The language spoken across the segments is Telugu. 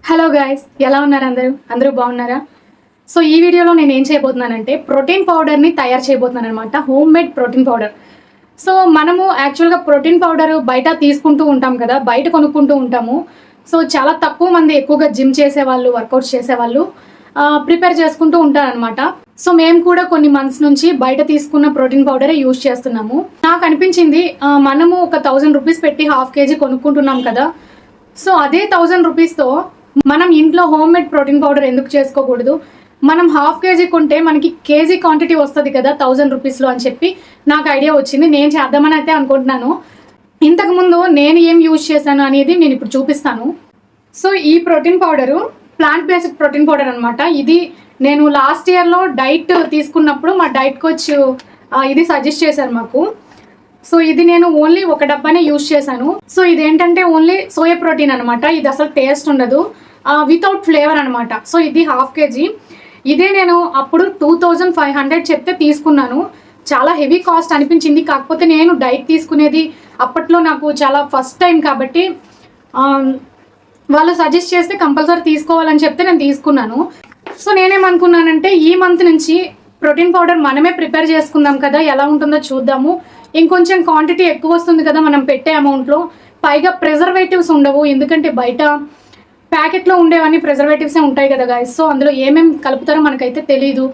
హలో గైస్, ఎలా ఉన్నారు? అందరూ బాగున్నారా? సో ఈ వీడియోలో నేను ఏం చేయబోతున్నానంటే ప్రోటీన్ పౌడర్ని తయారు చేయబోతున్నాను అనమాట. Home made protein powder. So మనము యాక్చువల్గా ప్రోటీన్ పౌడర్ బయట తీసుకుంటూ ఉంటాం కదా, బయట కొనుక్కుంటూ ఉంటాము. సో చాలా తక్కువ మంది ఎక్కువగా జిమ్ చేసేవాళ్ళు, వర్కౌట్స్ చేసేవాళ్ళు ప్రిపేర్ చేసుకుంటూ ఉంటారనమాట. సో మేము కూడా కొన్ని మంత్స్ నుంచి బయట తీసుకున్న ప్రోటీన్ పౌడరే యూజ్ చేస్తున్నాము. నాకు అనిపించింది మనము ఒక 1000 రూపీస్ పెట్టి హాఫ్ కేజీ కొనుక్కుంటున్నాం కదా, సో అదే 1000 రూపీస్తో మనం ఇంట్లో హోమ్ మేడ్ ప్రోటీన్ పౌడర్ ఎందుకు చేసుకోకూడదు? మనం హాఫ్ కేజీ కొంటే మనకి కేజీ క్వాంటిటీ వస్తుంది కదా 1000 రూపీస్లో అని చెప్పి నాకు ఐడియా వచ్చింది. నేను చేద్దామని అయితే అనుకుంటున్నాను. ఇంతకుముందు నేను ఏం యూజ్ చేశాను అనేది నేను ఇప్పుడు చూపిస్తాను. సో ఈ protein powder plant based protein powder అనమాట. ఇది నేను లాస్ట్ ఇయర్లో డైట్ తీసుకున్నప్పుడు మా డైట్ కోచ్ ఇది సజెస్ట్ చేశారు మాకు. సో ఇది నేను ఓన్లీ ఒక డబ్బానే యూజ్ చేశాను. సో ఇదేంటంటే ఓన్లీ సోయా ప్రోటీన్ అనమాట. ఇది అసలు టేస్ట్ ఉండదు, వితౌట్ ఫ్లేవర్ అనమాట. సో ఇది హాఫ్ కేజీ. ఇదే నేను అప్పుడు 2500 చెప్తే తీసుకున్నాను. చాలా హెవీ కాస్ట్ అనిపించింది. కాకపోతే నేను డైట్ తీసుకునేది అప్పట్లో నాకు చాలా ఫస్ట్ టైం కాబట్టి వాళ్ళు సజెస్ట్ చేస్తే కంపల్సరీ తీసుకోవాలని చెప్తే నేను తీసుకున్నాను. సో నేనేమనుకున్నానంటే ఈ మంత్ నుంచి ప్రోటీన్ పౌడర్ మనమే ప్రిపేర్ చేసుకుందాం కదా, ఎలా ఉంటుందో చూద్దాము. ఇంకొంచెం క్వాంటిటీ ఎక్కువ వస్తుంది కదా మనం పెట్టే అమౌంట్లో. పైగా ప్రిజర్వేటివ్స్ ఉండవు, ఎందుకంటే బయట ప్యాకెట్లో ఉండేవన్నీ ప్రిజర్వేటివ్సే ఉంటాయి కదా గాయస్. సో అందులో ఏమేమి కలుపుతారో మనకైతే తెలీదు.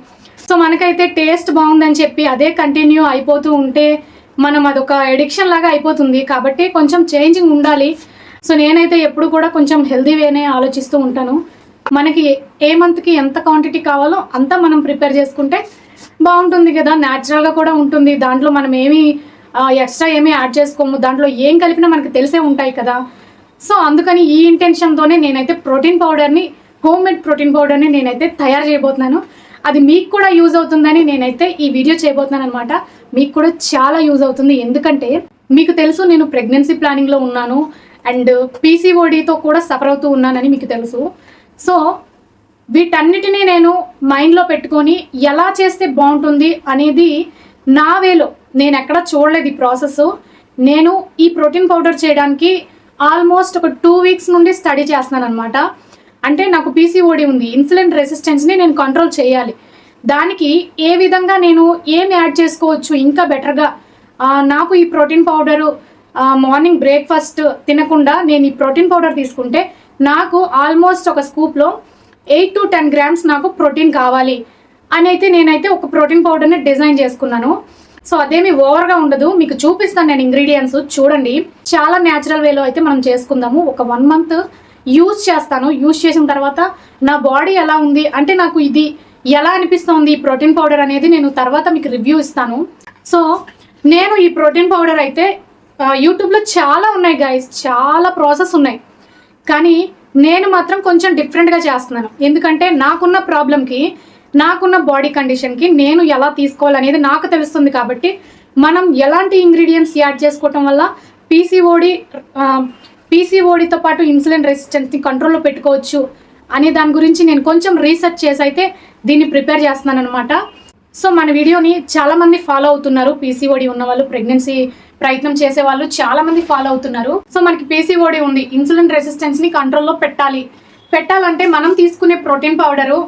సో మనకైతే టేస్ట్ బాగుందని చెప్పి అదే కంటిన్యూ అయిపోతూ ఉంటే మనం అదొక ఎడిక్షన్ లాగా అయిపోతుంది. కాబట్టి కొంచెం చేంజింగ్ ఉండాలి. సో నేనైతే ఎప్పుడు కూడా కొంచెం హెల్దీ వేనే ఆలోచిస్తూ ఉంటాను. మనకి ఏ మంత్కి ఎంత క్వాంటిటీ కావాలో అంతా మనం ప్రిపేర్ చేసుకుంటే బాగుంటుంది కదా, న్యాచురల్గా కూడా ఉంటుంది. దాంట్లో మనం ఏమీ ఎక్స్ట్రా ఏమీ యాడ్ చేసుకోము, దాంట్లో ఏం కలిపినా మనకు తెలిసే ఉంటాయి కదా. సో అందుకని ఈ ఇంటెన్షన్తోనే నేనైతే ప్రోటీన్ పౌడర్ని, హోమ్ మేడ్ ప్రోటీన్ పౌడర్ని నేనైతే తయారు చేయబోతున్నాను. అది మీకు కూడా యూజ్ అవుతుందని నేనైతే ఈ వీడియో చేయబోతున్నాను అనమాట. మీకు కూడా చాలా యూజ్ అవుతుంది. ఎందుకంటే మీకు తెలుసు నేను ప్రెగ్నెన్సీ ప్లానింగ్లో ఉన్నాను అండ్ పీసీఓడితో కూడా సఫర్ అవుతూ ఉన్నానని మీకు తెలుసు. సో వీటన్నిటినీ నేను మైండ్లో పెట్టుకొని ఎలా చేస్తే బాగుంటుంది అనేది నా వేలో, నేను ఎక్కడ చూడలేదు ఈ ప్రాసెస్. నేను ఈ ప్రోటీన్ పౌడర్ చేయడానికి ఆల్మోస్ట్ ఒక 2 వీక్స్ నుండి స్టడీ చేస్తున్నాను అనమాట. అంటే నాకు పీసీఓడి ఉంది, ఇన్సులిన్ రెసిస్టెన్స్ని నేను కంట్రోల్ చేయాలి. దానికి ఏ విధంగా నేను ఏం యాడ్ చేసుకోవచ్చు ఇంకా బెటర్గా, నాకు ఈ ప్రోటీన్ పౌడరు మార్నింగ్ బ్రేక్ఫాస్ట్ తినకుండా నేను ఈ ప్రోటీన్ పౌడర్ తీసుకుంటే నాకు ఆల్మోస్ట్ ఒక స్కూప్లో 8 to 10 grams నాకు ప్రోటీన్ కావాలి అని అయితే నేనైతే ఒక ప్రోటీన్ పౌడర్ని డిజైన్ చేసుకున్నాను. సో అదేమి ఓవర్గా ఉండదు, మీకు చూపిస్తాను నేను ఇంగ్రీడియంట్స్. చూడండి, చాలా న్యాచురల్ వేలో అయితే మనం చేసుకుందాము. ఒక 1 month యూజ్ చేస్తాను. యూజ్ చేసిన తర్వాత నా బాడీ ఎలా ఉంది అంటే నాకు ఇది ఎలా అనిపిస్తుంది ఈ ప్రోటీన్ పౌడర్ అనేది నేను తర్వాత మీకు రివ్యూ ఇస్తాను. సో నేను ఈ ప్రోటీన్ పౌడర్ అయితే యూట్యూబ్లో చాలా ఉన్నాయి గైస్, చాలా ప్రాసెస్ ఉన్నాయి. కానీ నేను మాత్రం కొంచెం డిఫరెంట్గా చేస్తున్నాను. ఎందుకంటే నాకున్న ప్రాబ్లంకి, నాకున్న బాడీ కండిషన్కి నేను ఎలా తీసుకోవాలనేది నాకు తెలుస్తుంది. కాబట్టి మనం ఎలాంటి ఇంగ్రీడియంట్స్ యాడ్ చేసుకోవటం వల్ల పీసీఓడితో పాటు ఇన్సులిన్ రెసిస్టెన్స్ని కంట్రోల్లో పెట్టుకోవచ్చు అనే దాని గురించి నేను కొంచెం రీసెర్చ్ చేసి అయితే దీన్ని ప్రిపేర్ చేస్తున్నాను అనమాట. సో మన వీడియోని చాలామంది ఫాలో అవుతున్నారు. పీసీఓడి ఉన్న వాళ్ళు, ప్రెగ్నెన్సీ ప్రయత్నం చేసే వాళ్ళు చాలామంది ఫాలో అవుతున్నారు. సో మనకి పీసీఓడి ఉంది, ఇన్సులిన్ రెసిస్టెన్స్ని కంట్రోల్లో పెట్టాలంటే మనం తీసుకునే ప్రోటీన్ పౌడరు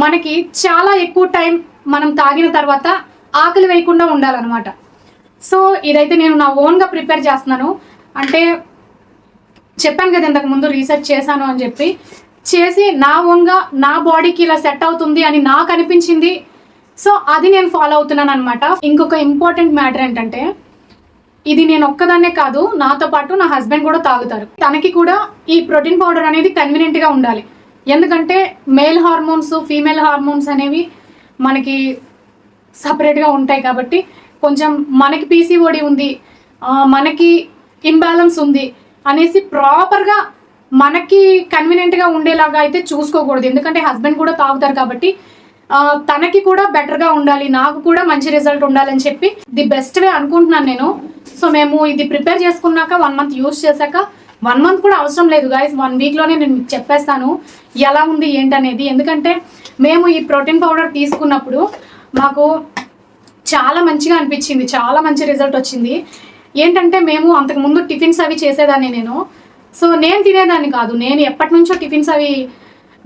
మనకి చాలా ఎక్కువ టైం మనం తాగిన తర్వాత ఆకలి వేయకుండా ఉండాలన్నమాట. సో ఇదైతే నేను నా ఓన్గా ప్రిపేర్ చేస్తున్నాను. అంటే చెప్పాను కదా ఇంతకు ముందు రీసెర్చ్ చేశాను అని చెప్పి, చేసి నా ఓన్గా నా బాడీకి ఇలా సెట్ అవుతుంది అని నాకు అనిపించింది. సో అది నేను ఫాలో అవుతున్నాను అనమాట. ఇంకొక ఇంపార్టెంట్ మ్యాటర్ ఏంటంటే, ఇది నేను ఒక్కదాన్నే కాదు, నాతో పాటు నా హస్బెండ్ కూడా తాగుతారు. తనకి కూడా ఈ ప్రోటీన్ పౌడర్ అనేది కన్వీనియంట్గా ఉండాలి. ఎందుకంటే మేల్ హార్మోన్స్, ఫీమేల్ హార్మోన్స్ అనేవి మనకి సపరేట్గా ఉంటాయి. కాబట్టి కొంచెం మనకి పీసీఓడి ఉంది, మనకి ఇంబ్యాలెన్స్ ఉంది అనేసి ప్రాపర్గా మనకి కన్వీనియంట్గా ఉండేలాగా అయితే చూసుకోకూడదు. ఎందుకంటే హస్బెండ్ కూడా తాగుతారు కాబట్టి తనకి కూడా బెటర్గా ఉండాలి, నాకు కూడా మంచి రిజల్ట్ ఉండాలని చెప్పి ది బెస్ట్ వే అనుకుంటున్నాను నేను. సో మేము ఇది ప్రిపేర్ చేసుకున్నాక 1 month యూజ్ చేశాక, 1 month కూడా అవసరం లేదు గాయస్, 1 weekలోనే నేను మీకు చెప్పేస్తాను ఎలా ఉంది ఏంటనేది. ఎందుకంటే మేము ఈ ప్రోటీన్ పౌడర్ తీసుకున్నప్పుడు మాకు చాలా మంచిగా అనిపించింది, చాలా మంచి రిజల్ట్ వచ్చింది. ఏంటంటే మేము అంతకుముందు టిఫిన్స్ అవి చేసేదాన్ని నేను. సో నేను తినేదాన్ని కాదు, నేను ఎప్పటి నుంచో టిఫిన్స్ అవి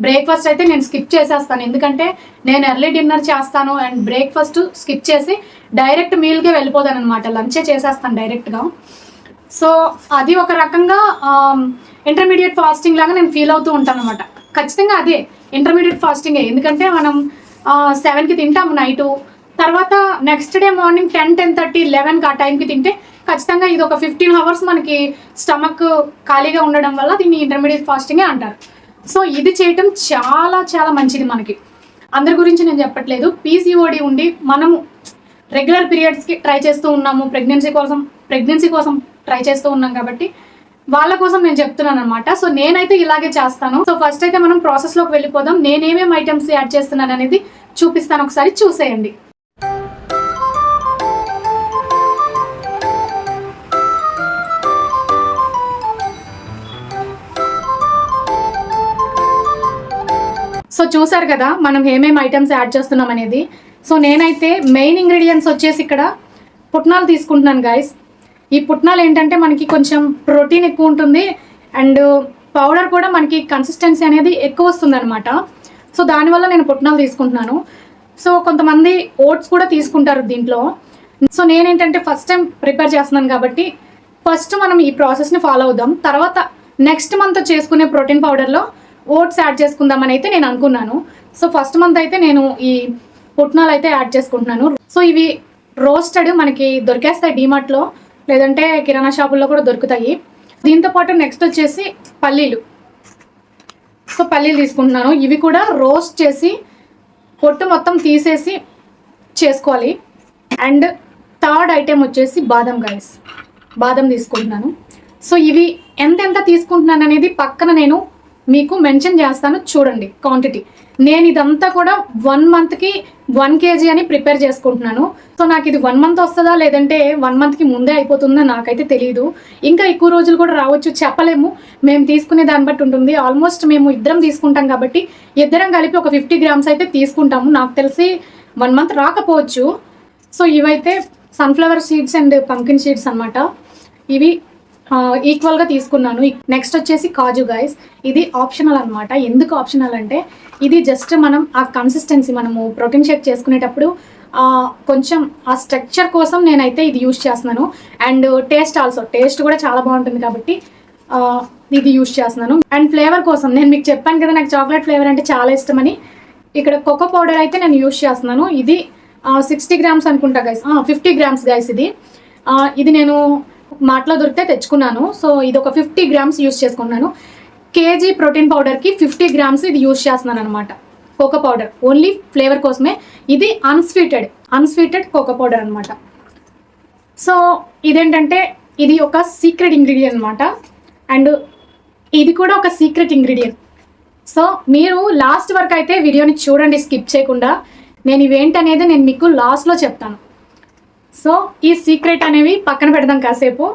బ్రేక్ఫాస్ట్ అయితే నేను స్కిప్ చేసేస్తాను, ఎందుకంటే నేను ఎర్లీ డిన్నర్ చేస్తాను అండ్ బ్రేక్ఫాస్ట్ స్కిప్ చేసి డైరెక్ట్ మీల్కే వెళ్ళిపోతాను అనమాట, లంచే చేసేస్తాను డైరెక్ట్గా. సో అది ఒక రకంగా ఇంటర్మీడియట్ ఫాస్టింగ్ లాగా నేను ఫీల్ అవుతూ ఉంటాను అనమాట. ఖచ్చితంగా అదే ఇంటర్మీడియట్ ఫాస్టింగే, ఎందుకంటే మనం 7కి తింటాము నైటు, తర్వాత నెక్స్ట్ డే మార్నింగ్ 10:30 11కి ఆ టైంకి తింటే ఖచ్చితంగా ఇది ఒక 15 hours మనకి స్టమక్ ఖాళీగా ఉండడం వల్ల దీన్ని ఇంటర్మీడియట్ ఫాస్టింగే అంటారు. సో ఇది చేయటం చాలా చాలా మంచిది మనకి. అందరి గురించి నేను చెప్పట్లేదు, పీసీఓడి ఉండి మనము రెగ్యులర్ పీరియడ్స్కి ట్రై చేస్తూ ఉన్నాము, ప్రెగ్నెన్సీ కోసం ట్రై చేస్తూ ఉన్నాం కాబట్టి వాళ్ళ కోసం నేను చెప్తున్నాను అనమాట. సో నేనైతే ఇలాగే చేస్తాను. సో ఫస్ట్ అయితే మనం ప్రాసెస్లోకి వెళ్ళిపోదాం. నేనేమేమి ఐటమ్స్ యాడ్ చేస్తున్నాను అనేది చూపిస్తాను, ఒకసారి చూసేయండి. సో చూసారు కదా మనం ఏమేమి ఐటమ్స్ యాడ్ చేస్తున్నాం అనేది. సో నేనైతే మెయిన్ ఇంగ్రీడియంట్స్ వచ్చేసి ఇక్కడ పుట్నాలు తీసుకుంటున్నాను గైస్. ఈ పుట్నాలు ఏంటంటే మనకి కొంచెం ప్రోటీన్ ఎక్కువ ఉంటుంది అండ్ పౌడర్ కూడా మనకి కన్సిస్టెన్సీ అనేది ఎక్కువ వస్తుంది అనమాట. సో దానివల్ల నేను పుట్నాలు తీసుకుంటున్నాను. సో కొంతమంది ఓట్స్ కూడా తీసుకుంటారు దీంట్లో. సో నేనేంటంటే ఫస్ట్ టైం ప్రిపేర్ చేస్తున్నాను కాబట్టి ఫస్ట్ మనం ఈ ప్రాసెస్ని ఫాలో అవుదాం, తర్వాత నెక్స్ట్ మంత్ చేసుకునే ప్రోటీన్ పౌడర్లో ఓట్స్ యాడ్ చేసుకుందామని అయితే నేను అనుకున్నాను. సో ఫస్ట్ మంత్ అయితే నేను ఈ పుట్నాలు అయితే యాడ్ చేసుకుంటున్నాను. సో ఇవి రోస్టెడ్ మనకి దొరికేస్తాయి డీమార్ట్లో, లేదంటే కిరాణా షాపుల్లో కూడా దొరుకుతాయి. దీంతో పాటు నెక్స్ట్ వచ్చేసి పల్లీలు. సో పల్లీలు తీసుకుంటున్నాను, ఇవి కూడా రోస్ట్ చేసి పొట్టు మొత్తం తీసేసి చేసుకోవాలి. అండ్ థర్డ్ ఐటెం వచ్చేసి బాదం గైస్, బాదం తీసుకుంటున్నాను. సో ఇవి ఎంత తీసుకుంటున్నాను అనేది పక్కన నేను మీకు మెన్షన్ చేస్తాను, చూడండి క్వాంటిటీ. నేను ఇదంతా కూడా 1 monthకి 1 kg అని ప్రిపేర్ చేసుకుంటున్నాను. సో నాకు ఇది 1 month వస్తుందా లేదంటే 1 monthకి ముందే అయిపోతుందా నాకైతే తెలియదు, ఇంకా ఎక్కువ రోజులు కూడా రావచ్చు, చెప్పలేము. మేము తీసుకునే దాన్ని బట్టి ఉంటుంది. ఆల్మోస్ట్ మేము ఇద్దరం తీసుకుంటాం కాబట్టి ఇద్దరం కలిపి ఒక 50 grams అయితే తీసుకుంటాము. నాకు తెలిసి 1 month రాకపోవచ్చు. సో ఇవైతే sunflower seeds and pumpkin seeds అనమాట, ఇవి ఈక్వల్గా తీసుకున్నాను. నెక్స్ట్ వచ్చేసి కాజు గైస్, ఇది ఆప్షనల్ అనమాట. ఎందుకు ఆప్షనల్ అంటే ఇది జస్ట్ మనం ఆ కన్సిస్టెన్సీ మనము ప్రోటీన్ షేక్ చేసుకునేటప్పుడు కొంచెం ఆ స్ట్రక్చర్ కోసం నేనైతే ఇది యూజ్ చేస్తున్నాను. అండ్ టేస్ట్ కూడా చాలా బాగుంటుంది కాబట్టి ఇది యూజ్ చేస్తున్నాను. అండ్ ఫ్లేవర్ కోసం నేను మీకు చెప్పాను కదా నాకు చాక్లెట్ ఫ్లేవర్ అంటే చాలా ఇష్టమని, ఇక్కడ కోకో పౌడర్ అయితే నేను యూజ్ చేస్తున్నాను. ఇది 60 grams అనుకుంటా గైస్, 50 grams గైస్. ఇది నేను మార్ట్లో దొరికితే తెచ్చుకున్నాను. సో ఇది ఒక 50 grams యూజ్ చేసుకున్నాను. కేజీ ప్రోటీన్ పౌడర్కి 50 grams ఇది యూజ్ చేస్తున్నాను అనమాట. కోకో పౌడర్ ఓన్లీ ఫ్లేవర్ కోసమే. ఇది అన్స్వీటెడ్ కోకో పౌడర్ అనమాట. సో ఇదేంటంటే ఇది ఒక సీక్రెట్ ఇంగ్రీడియంట్ అనమాట, అండ్ ఇది కూడా ఒక సీక్రెట్ ఇంగ్రీడియంట్. సో మీరు లాస్ట్ వరకు అయితే వీడియోని చూడండి స్కిప్ చేయకుండా. నేను ఇవేంటనేది నేను మీకు లాస్ట్లో చెప్తాను. సో ఈ సీక్రెట్ అనేవి పక్కన పెడదాం కాసేపు,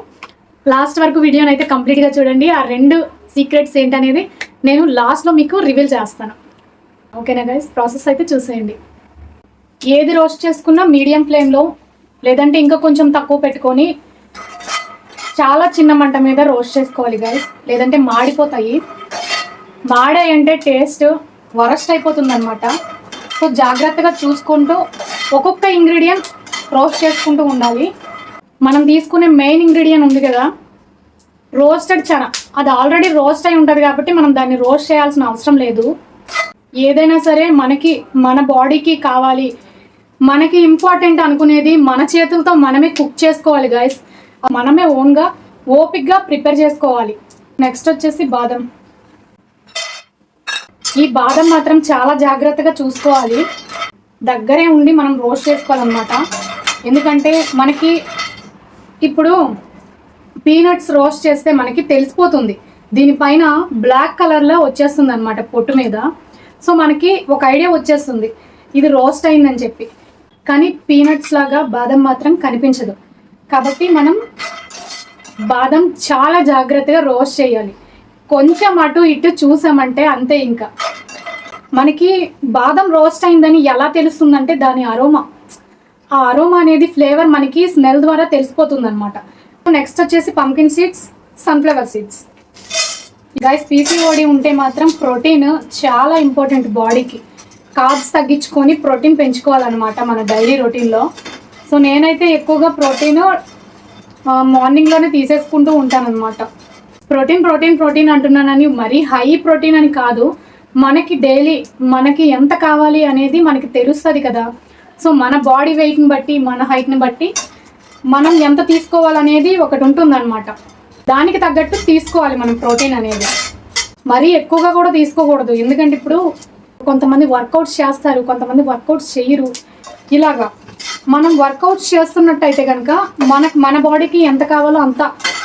లాస్ట్ వరకు వీడియోని అయితే కంప్లీట్గా చూడండి. ఆ 2 సీక్రెట్స్ ఏంటనేది నేను లాస్ట్లో మీకు రివీల్ చేస్తాను. ఓకేనా గైస్, ప్రాసెస్ అయితే చూసేయండి. ఏది రోస్ట్ చేసుకున్నా మీడియం ఫ్లేమ్లో లేదంటే ఇంకా కొంచెం తక్కువ పెట్టుకొని చాలా చిన్న మంట మీద రోస్ట్ చేసుకోవాలి గైస్, లేదంటే మాడిపోతాయి. మాడాయంటే టేస్ట్ వరస్ట్ అయిపోతుంది అనమాట. సో జాగ్రత్తగా చూసుకుంటూ ఒక్కొక్క ఇంగ్రీడియంట్ రోస్ట్ చేసుకుంటూ ఉండాలి. మనం తీసుకునే మెయిన్ ఇంగ్రీడియంట్ ఉంది కదా రోస్టెడ్ చనా, అది ఆల్రెడీ రోస్ట్ అయి ఉంటుంది కాబట్టి మనం దాన్ని రోస్ట్ చేయాల్సిన అవసరం లేదు. ఏదైనా సరే మన బాడీకి కావాలి, మనకి ఇంపార్టెంట్ అనుకునేది మన చేతులతో మనమే కుక్ చేసుకోవాలి గైస్. మనమే ఓన్గా ఓపిక్గా ప్రిపేర్ చేసుకోవాలి. నెక్స్ట్ వచ్చేసి బాదం. ఈ బాదం మాత్రం చాలా జాగ్రత్తగా చూసుకోవాలి, దగ్గరే ఉండి మనం రోస్ట్ చేసుకోవాలన్నమాట. ఎందుకంటే మనకి ఇప్పుడు పీనట్స్ రోస్ట్ చేస్తే మనకి తెలిసిపోతుంది, దీనిపైన బ్లాక్ కలర్లో వచ్చేస్తుంది అనమాట పొట్టు మీద. సో మనకి ఒక ఐడియా వచ్చేస్తుంది ఇది రోస్ట్ అయిందని చెప్పి. కానీ పీనట్స్ లాగా బాదం మాత్రం కనిపించదు. కాబట్టి మనం బాదం చాలా జాగ్రత్తగా రోస్ట్ చేయాలి. కొంచెం అటు ఇటు చూసామంటే అంతే, ఇంకా మనకి బాదం రోస్ట్ అయిందని ఎలా తెలుస్తుందంటే దాని అరోమా, ఆ అరోమా అనేది ఫ్లేవర్ మనకి స్మెల్ ద్వారా తెలిసిపోతుంది అనమాట. నెక్స్ట్ వచ్చేసి pumpkin seeds, sunflower seeds. Guys PCOD ఉంటే మాత్రం ప్రోటీన్ చాలా ఇంపార్టెంట్ బాడీకి. కార్బ్స్ తగ్గించుకొని ప్రోటీన్ పెంచుకోవాలన్నమాట మన డైలీ రొటీన్లో. సో నేనైతే ఎక్కువగా ప్రోటీన్ మార్నింగ్లోనే తీసేసుకుంటూ ఉంటాను అనమాట. ప్రోటీన్ ప్రోటీన్ ప్రోటీన్ అంటున్నానని మరీ హై ప్రోటీన్ అని కాదు, మనకి డైలీ మనకి ఎంత కావాలి అనేది మనకి తెలుస్తుంది కదా. సో మన బాడీ వెయిట్ని బట్టి మన హైట్ని బట్టి మనం ఎంత తీసుకోవాలనేది ఒకటి ఉంటుందన్నమాట. దానికి తగ్గట్టు తీసుకోవాలి మనం ప్రోటీన్ అనేది. మరీ ఎక్కువగా కూడా తీసుకోకూడదు, ఎందుకంటే ఇప్పుడు కొంతమంది వర్కౌట్స్ చేస్తారు, కొంతమంది వర్కౌట్స్ చేయరు. ఇలాగా మనం వర్కౌట్స్ చేస్తున్నట్టయితే కనుక మన బాడీకి ఎంత కావాలో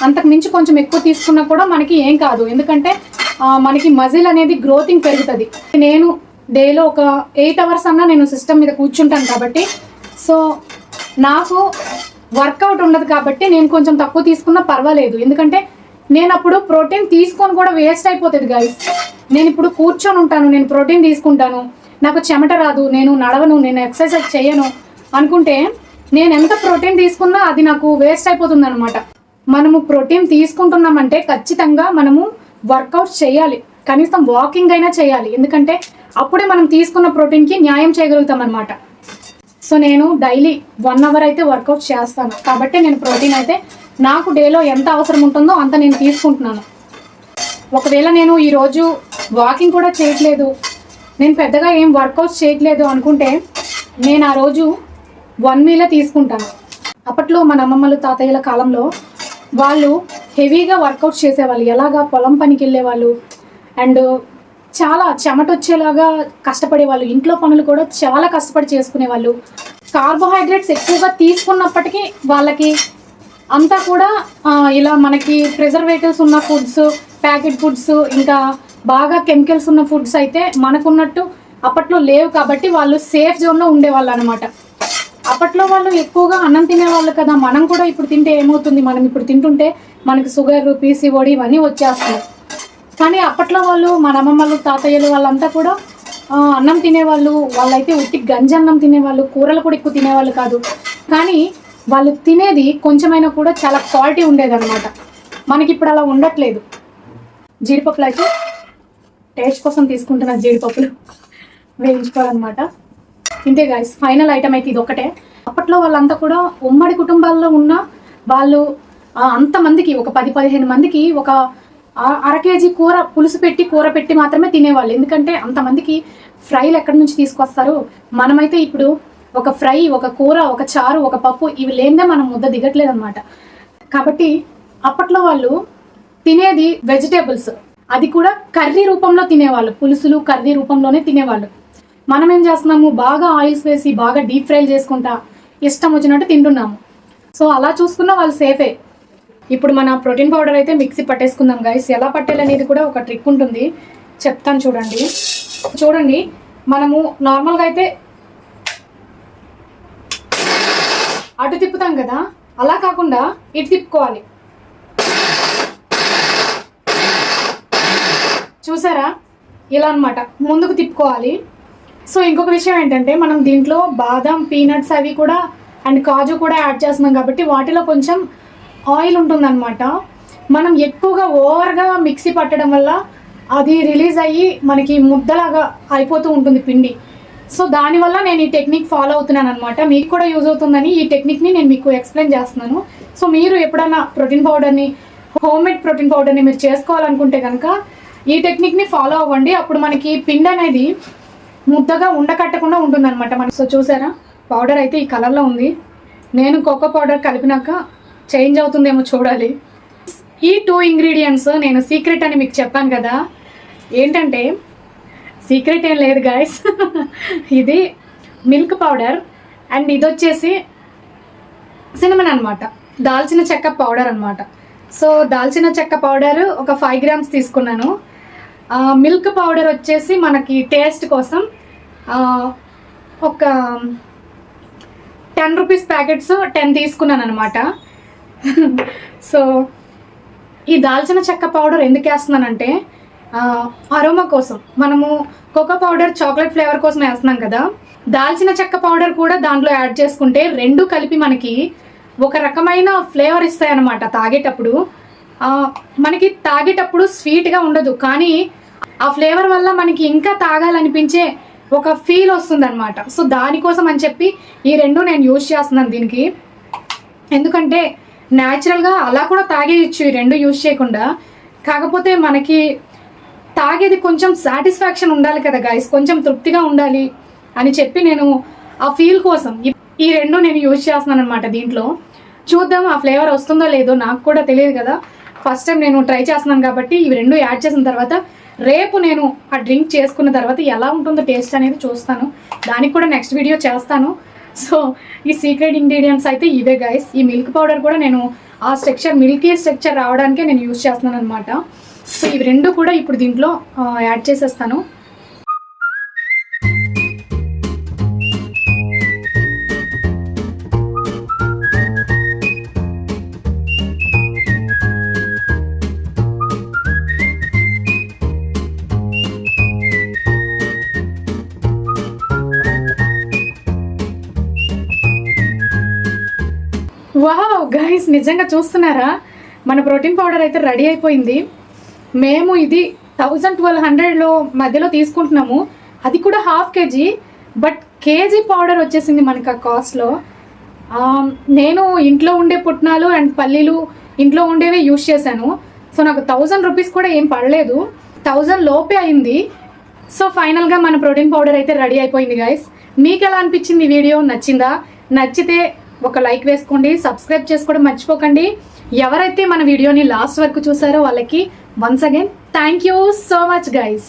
అంతకు మించి కొంచెం ఎక్కువ తీసుకున్నా కూడా మనకి ఏం కాదు, ఎందుకంటే మనకి మజిల్ అనేది గ్రోతింగ్ పెరుగుతుంది. నేను డేలో ఒక 8 hours అన్నా నేను సిస్టమ్ మీద కూర్చుంటాను కాబట్టి, సో నాకు వర్కౌట్ ఉండదు కాబట్టి నేను కొంచెం తక్కువ తీసుకున్నా పర్వాలేదు, ఎందుకంటే నేను అప్పుడు ప్రోటీన్ తీసుకొని కూడా వేస్ట్ అయిపోతుంది గైస్. నేను ఇప్పుడు కూర్చొని ఉంటాను, నేను ప్రోటీన్ తీసుకుంటాను, నాకు చెమట రాదు, నేను నడవను, నేను ఎక్సర్సైజ్ చేయను అనుకుంటే నేను ఎంత ప్రోటీన్ తీసుకున్నా అది నాకు వేస్ట్ అయిపోతుంది అనమాట. మనము ప్రోటీన్ తీసుకుంటున్నామంటే ఖచ్చితంగా మనము వర్కౌట్ చేయాలి, కనీసం వాకింగ్ అయినా చేయాలి, ఎందుకంటే అప్పుడే మనం తీసుకున్న ప్రోటీన్కి న్యాయం చేయగలుగుతాం అనమాట. సో నేను డైలీ 1 hour అయితే వర్కౌట్ చేస్తాను కాబట్టి నేను ప్రోటీన్ అయితే నాకు డేలో ఎంత అవసరం ఉంటుందో అంత నేను తీసుకుంటున్నాను. ఒకవేళ నేను ఈరోజు వాకింగ్ కూడా చేయట్లేదు, నేను పెద్దగా ఏం వర్కౌట్స్ చేయట్లేదు అనుకుంటే నేను ఆ రోజు 1 meal తీసుకుంటాను. అప్పట్లో మన అమ్మమ్మలు తాతయ్యల కాలంలో వాళ్ళు హెవీగా వర్కౌట్స్ చేసేవాళ్ళు, ఎలాగా పొలం పనికి వెళ్ళేవాళ్ళు అండ్ చాలా చెమట వచ్చేలాగా కష్టపడేవాళ్ళు, ఇంట్లో పనులు కూడా చాలా కష్టపడి చేసుకునేవాళ్ళు. కార్బోహైడ్రేట్స్ ఎక్కువగా తీసుకున్నప్పటికీ వాళ్ళకి అంతా కూడా ఇలా మనకి ప్రిజర్వేటివ్స్ ఉన్న ఫుడ్స్, ప్యాకెట్ ఫుడ్స్, ఇంకా బాగా కెమికల్స్ ఉన్న ఫుడ్స్ అయితే మనకున్నట్టు అప్పట్లో లేవు కాబట్టి వాళ్ళు సేఫ్ జోన్లో ఉండేవాళ్ళు అనమాట. అప్పట్లో వాళ్ళు ఎక్కువగా అన్నం తినేవాళ్ళు కదా, మనం కూడా ఇప్పుడు తింటే ఏమవుతుంది, మనం ఇప్పుడు తింటుంటే మనకి షుగర్, పీసీఓడి ఇవన్నీ వచ్చేస్తాయి. కానీ అప్పట్లో వాళ్ళు మన అమ్మమ్మలు తాతయ్యలు వాళ్ళంతా కూడా అన్నం తినేవాళ్ళు, వాళ్ళైతే ఉట్టి గంజి అన్నం తినేవాళ్ళు, కూరలు కూడా ఎక్కువ తినేవాళ్ళు కాదు. కానీ వాళ్ళు తినేది కొంచెమైనా కూడా చాలా క్వాలిటీ ఉండేదన్నమాట. మనకి ఇప్పుడు అలా ఉండట్లేదు. జీడిపప్పులు అయితే టేస్ట్ కోసం తీసుకుంటున్న జీడిపప్పులు వేయించుకోవాలన్నమాట. ఇంతే గాయస్, ఫైనల్ ఐటమ్ అయితే ఇది ఒకటే. అప్పట్లో వాళ్ళంతా కూడా ఉమ్మడి కుటుంబాల్లో ఉన్న వాళ్ళు అంతమందికి ఒక 10-15 మందికి ఒక 1/2 kg కూర పులుసు పెట్టి కూర పెట్టి మాత్రమే తినేవాళ్ళు, ఎందుకంటే అంతమందికి ఫ్రైలు ఎక్కడి నుంచి తీసుకొస్తారు. మనమైతే ఇప్పుడు ఒక ఫ్రై, ఒక కూర, ఒక చారు, ఒక పప్పు ఇవి లేనిదే మనం ముద్ద దిగట్లేదు అనమాట. కాబట్టి అప్పట్లో వాళ్ళు తినేది వెజిటేబుల్స్, అది కూడా కర్రీ రూపంలో తినేవాళ్ళు, పులుసులు కర్రీ రూపంలోనే తినేవాళ్ళు. మనం ఏం చేస్తున్నాము, బాగా ఆయిల్స్ వేసి బాగా డీప్ ఫ్రైలు చేసుకుంటా ఇష్టం వచ్చినట్టు తింటున్నాము. సో అలా చూసుకున్నా వాళ్ళు సేఫే. ఇప్పుడు మన ప్రోటీన్ పౌడర్ అయితే మిక్సీ పట్టేసుకుందాం గైస్. ఎలా పట్టాలనేది కూడా ఒక ట్రిక్ ఉంటుంది, చెప్తాను చూడండి. మనము నార్మల్గా అయితే అటు తిప్పుతాం కదా, అలా కాకుండా ఇటు తిప్పుకోవాలి. చూసారా, ఇలా అన్నమాట ముందుకు తిప్పుకోవాలి. సో ఇంకొక విషయం ఏంటంటే మనం దీంట్లో బాదం, పీనట్స్ అవి కూడా అండ్ కాజు కూడా యాడ్ చేస్తున్నాం కాబట్టి వాటిలో కొంచెం ఆయిల్ ఉంటుందన్నమాట. మనం ఎక్కువగా ఓవర్గా మిక్సీ పట్టడం వల్ల అది రిలీజ్ అయ్యి మనకి ముద్దలాగా అయిపోతూ ఉంటుంది పిండి. సో దానివల్ల నేను ఈ టెక్నిక్ ఫాలో అవుతున్నాను అనమాట. మీకు కూడా యూజ్ అవుతుందని ఈ టెక్నిక్ని నేను మీకు ఎక్స్ప్లెయిన్ చేస్తున్నాను. సో మీరు ఎప్పుడైనా ప్రోటీన్ పౌడర్ని, హోమ్మేడ్ ప్రోటీన్ పౌడర్ని మీరు చేసుకోవాలనుకుంటే కనుక ఈ టెక్నిక్ని ఫాలో అవ్వండి. అప్పుడు మనకి పిండి అనేది ముద్దగా ఉండకట్టకుండా ఉంటుందన్నమాట. సో చూసారా, పౌడర్ అయితే ఈ కలర్లో ఉంది. నేను కోకో పౌడర్ కలిపినాక చేంజ్ అవుతుందేమో చూడాలి. ఈ 2 ingredients నేను సీక్రెట్ అని మీకు చెప్పాను కదా, ఏంటంటే సీక్రెట్ ఏం లేదు గాయస్. ఇది మిల్క్ పౌడర్ అండ్ ఇది వచ్చేసి సినమన్ అనమాట, దాల్చిన చెక్క పౌడర్ అనమాట. సో దాల్చిన చెక్క పౌడర్ ఒక 5 grams తీసుకున్నాను. మిల్క్ పౌడర్ వచ్చేసి మనకి టేస్ట్ కోసం ఒక 10 rupees ప్యాకెట్స్ 10 తీసుకున్నాను అనమాట. సో ఈ దాల్చిన చెక్క పౌడర్ ఎందుకు వేస్తున్నానంటే అరోమా కోసం. మనము కోకో పౌడర్ చాక్లెట్ ఫ్లేవర్ కోసం వేస్తున్నాం కదా, దాల్చిన చెక్క పౌడర్ కూడా దాంట్లో యాడ్ చేసుకుంటే 2 కలిపి మనకి ఒక రకమైన ఫ్లేవర్ ఇస్తాయి అన్నమాట తాగేటప్పుడు. మనకి తాగేటప్పుడు స్వీట్గా ఉండదు, కానీ ఆ ఫ్లేవర్ వల్ల మనకి ఇంకా తాగాలనిపించే ఒక ఫీల్ వస్తుంది అనమాట. సో దానికోసం అని చెప్పి ఈ రెండు నేను యూజ్ చేస్తున్నాను దీనికి. ఎందుకంటే న్యాచురల్గా అలా కూడా తాగేయచ్చు ఈ రెండు యూజ్ చేయకుండా. కాకపోతే మనకి తాగేది కొంచెం సాటిస్ఫాక్షన్ ఉండాలి కదా గైస్, కొంచెం తృప్తిగా ఉండాలి అని చెప్పి నేను ఆ ఫీల్ కోసం ఈ రెండు నేను యూజ్ చేస్తున్నాను అనమాట దీంట్లో. చూద్దాం ఆ ఫ్లేవర్ వస్తుందో లేదో, నాకు కూడా తెలియదు కదా, ఫస్ట్ టైం నేను ట్రై చేస్తున్నాను కాబట్టి ఇవి రెండు యాడ్ చేసిన తర్వాత రేపు నేను ఆ డ్రింక్ చేసుకున్న తర్వాత ఎలా ఉంటుందో టేస్ట్ అనేది చూస్తాను. దానికి కూడా నెక్స్ట్ వీడియో చేస్తాను. సో ఈ సీక్రెట్ ఇంగ్రీడియంట్స్ అయితే ఇవే గైస్. ఈ మిల్క్ పౌడర్ కూడా నేను ఆ స్ట్రక్చర్, మిల్కీ స్ట్రక్చర్ రావడానికే నేను యూజ్ చేస్తున్నాను అనమాట. సో ఇవి రెండు కూడా ఇప్పుడు దీంట్లో యాడ్ చేసేస్తాను. వావ్ గైస్, నిజంగా చూస్తున్నారా, మన ప్రోటీన్ పౌడర్ అయితే రెడీ అయిపోయింది. మేము ఇది 1200 మధ్యలో తీసుకుంటున్నాము, అది కూడా ½ కేజీ. బట్ కేజీ పౌడర్ వచ్చేసింది మనకు ఆ కాస్ట్లో. నేను ఇంట్లో ఉండే పుట్నాలు అండ్ పల్లీలు ఇంట్లో ఉండేవే యూజ్ చేశాను. సో నాకు 1000 రూపీస్ కూడా ఏం పడలేదు, 1000 లోపే అయింది. సో ఫైనల్గా మన ప్రోటీన్ పౌడర్ అయితే రెడీ అయిపోయింది గైస్. మీకు ఎలా అనిపించింది ఈ వీడియో? నచ్చిందా? నచ్చితే ఒక లైక్ వేసుకోండి, సబ్స్క్రైబ్ చేసుకోవడం మర్చిపోకండి. ఎవరైతే మన వీడియోని లాస్ట్ వరకు చూసారో వాళ్ళకి once again thank you so much guys.